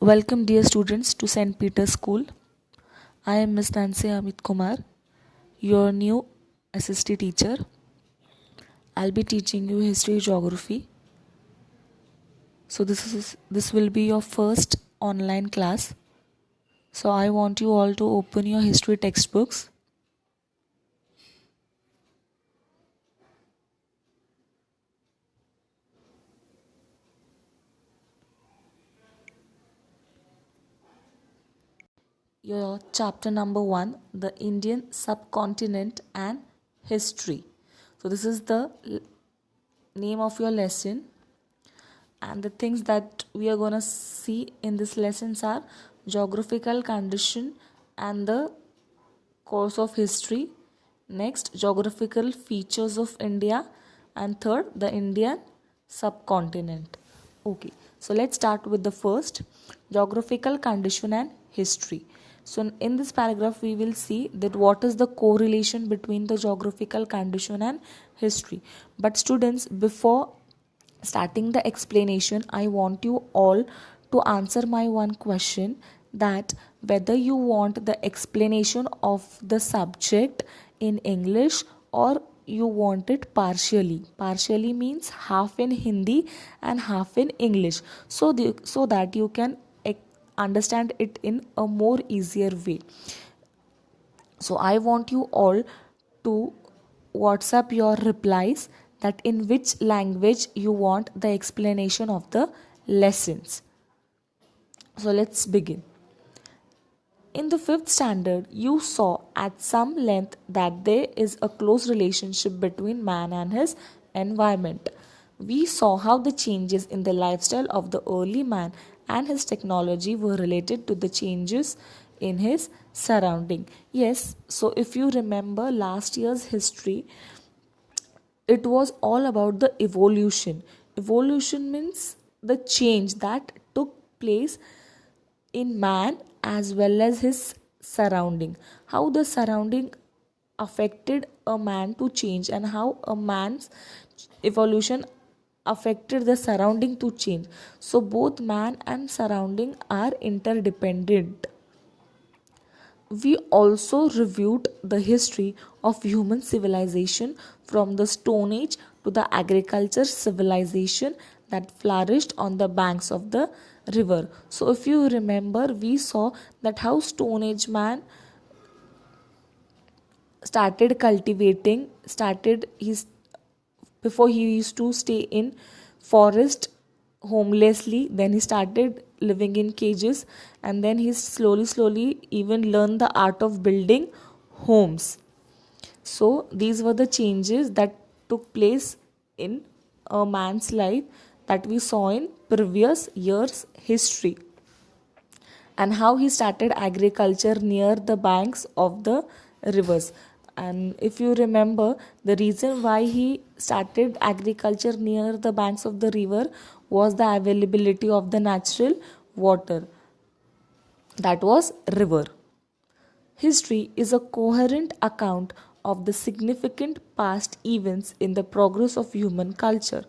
Welcome, dear students, to St. Peter's School. I am Miss Nancy Amit Kumar, your new SST teacher. I'll be teaching you history, geography. So this will be your first online class. So I want you all to open your history textbooks. Your chapter number 1, the Indian subcontinent and history. So this is the name of your lesson, and the things that we are going to see in this lessons are geographical condition and the course of history, next geographical features of India, and third the Indian subcontinent. Okay, so let's start with the first, geographical condition and history. So in this paragraph we will see that what is the correlation between the geographical condition and history. But students, before starting the explanation, I want you all to answer my one question, that whether you want the explanation of the subject in English or you want it partially. Partially means half in Hindi and half in English, so that you can understand it in a more easier way. So I want you all to WhatsApp your replies that in which language you want the explanation of the lessons. So let's begin. In the 5th standard, you saw at some length that there is a close relationship between man and his environment. We saw how the changes in the lifestyle of the early man and his technology were related to the changes in his surrounding. Yes, so if you remember last year's history, it was all about the evolution. Evolution means the change that took place in man as well as his surrounding. How the surrounding affected a man to change, and how a man's evolution affected the surrounding to change. So both man and surrounding are interdependent. We also reviewed the history of human civilization from the Stone Age to the agriculture civilization that flourished on the banks of the river. So if you remember, we saw that how Stone Age man started cultivating, started his, before he used to stay in forest homelessly, then he started living in cages, and then he slowly even learned the art of building homes. So these were the changes that took place in a man's life that we saw in previous years history, and how he started agriculture near the banks of the rivers. And if you remember, the reason why he started agriculture near the banks of the river was the availability of the natural water, that was river. History is a coherent account of the significant past events in the progress of human culture.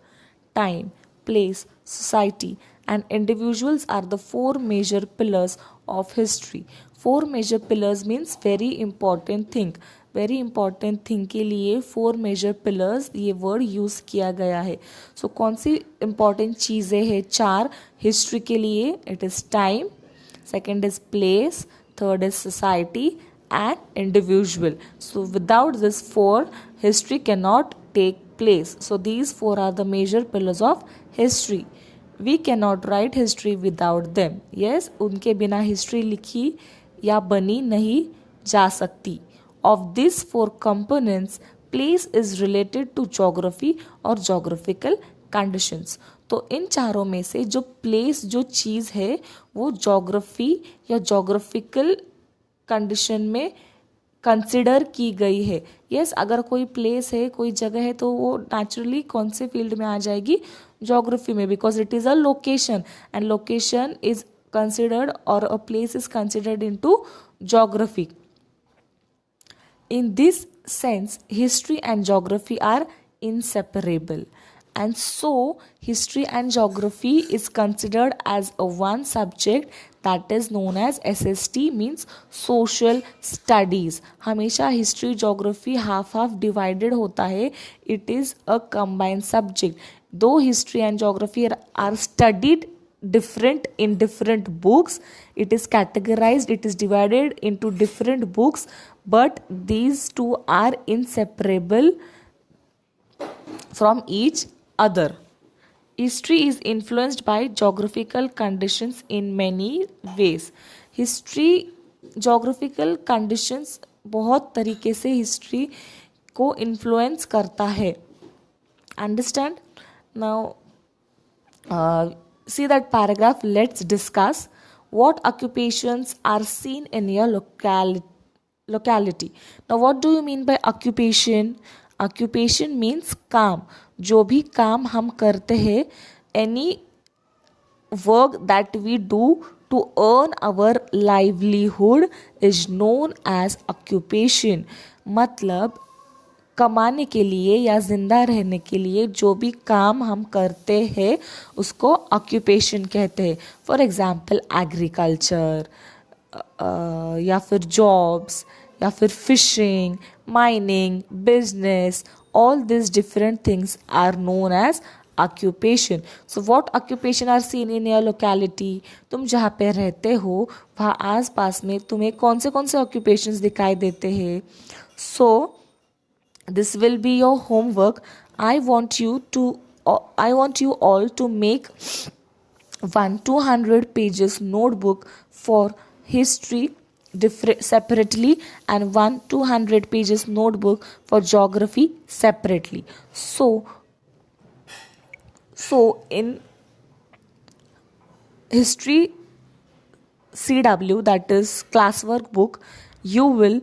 Time, place, society, and individuals are the four major pillars of history. Four major pillars means very important thing. Very important thing के लिए four major pillars ये word use किया गया है. सो कौन सी important चीज़ें हैं चार हिस्ट्री के लिए? It is time, second is place, third is society, and individual. So without this four, history cannot take place. So these four are the major pillars of history. We cannot write history without them. Yes, उनके बिना history लिखी या बनी नहीं जा सकती. Of these four components, place is related to geography और geographical conditions. तो इन चारों में से जो प्लेस जो चीज़ है वो जोग्राफी या जोग्राफिकल कंडीशन में कंसिडर की गई है. यस, अगर कोई प्लेस है, कोई जगह है, तो वो नेचुरली कौन से फील्ड में आ जाएगी? जोग्राफी में, because it is a location, and location is considered और a place is considered into geography. In this sense, history and geography are inseparable. And so history and geography is considered as a one subject that is known as SST, means social studies. हमेशा history geography half half divided होता है. It is a combined subject. Though history and geography are studied different in different books, it is categorized, it is divided into different books, but these two are inseparable from each other. History is influenced by geographical conditions in many ways. History geographical conditions बहुत तरीके से history को influence करता है. Understand? Now see that paragraph. Let's discuss what occupations are seen in your locality. Now what do you mean by occupation? Occupation means काम. जो भी काम हम करते हैं, any work that we do to earn our livelihood is known as occupation. मतलब कमाने के लिए या ज़िंदा रहने के लिए जो भी काम हम करते हैं उसको ऑक्यूपेशन कहते हैं. फॉर एग्ज़ाम्पल एग्रीकल्चर, या फिर जॉब्स, या फिर fishing, mining, business, all these different things are known as occupation. So what occupation are seen in your locality? तुम जहाँ पे रहते हो वहाँ आस पास में तुम्हें कौन से occupations दिखाई देते हैं? So this will be your homework. I want you all to make 200 pages notebook for history separately and 200 pages notebook for geography separately. So in history CW, that is classwork book, you will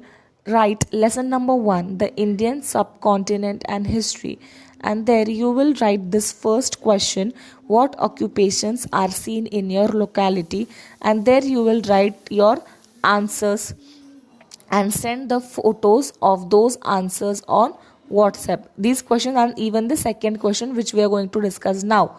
write lesson number 1, the Indian subcontinent and history, and there you will write this first question, what occupations are seen in your locality, and there you will write your answers and send the photos of those answers on WhatsApp. These questions and even the second question which we are going to discuss now.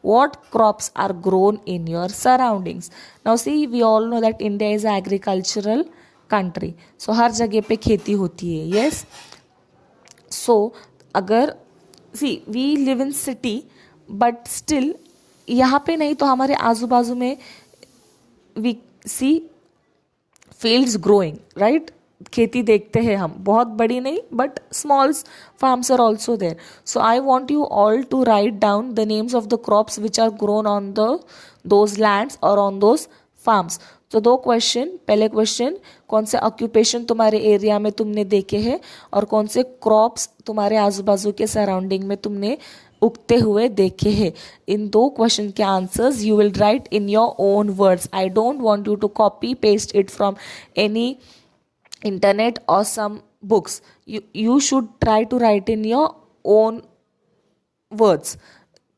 What crops are grown in your surroundings? Now see, we all know that India is an agricultural country. So हर जगह पे खेती होती है. Yes. So अगर see, we live in city but still यहाँ पे नहीं तो हमारे आजू बाजू में we see fields growing, right? खेती देखते हैं हम, बहुत बड़ी नहीं but small farms are also there. So I want you all to write down the names of the crops which are grown on those lands or on those farms. तो 2 question. पहले question, कौन से occupation तुम्हारे area में तुमने देखे हैं और कौन से क्रॉप्स तुम्हारे आजू बाजू के सराउंडिंग में तुमने उगते हुए देखे हैं. इन 2 क्वेश्चन के answers you will write in your own words. I don't want you to copy paste it from any internet or some books. You should try to write in your own words.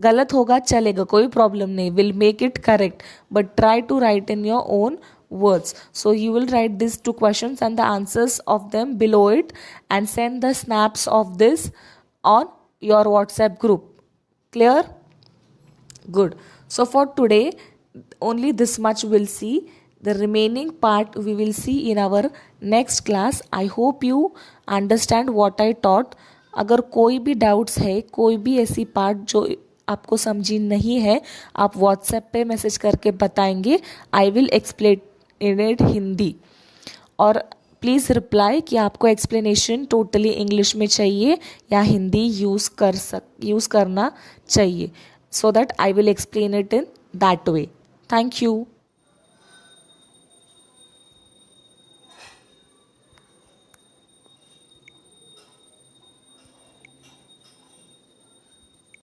गलत होगा चलेगा, कोई problem नहीं, will make it correct, but try to write in your own words. So you will write these 2 questions and the answers of them below it and send the snaps of this on your WhatsApp group. Clear? Good. So for today only this much we'll see. The remaining part we will see in our next class. I hope you understand what I taught. अगर कोई भी doubts है, कोई भी ऐसी part जो आपको समझी नहीं है, आप व्हाट्सएप पे मैसेज करके बताएंगे. I will explain it Hindi. और प्लीज़ रिप्लाई कि आपको एक्सप्लेनेशन टोटली इंग्लिश में चाहिए या हिंदी यूज़ करना चाहिए, so that I will explain it in that way. Thank you.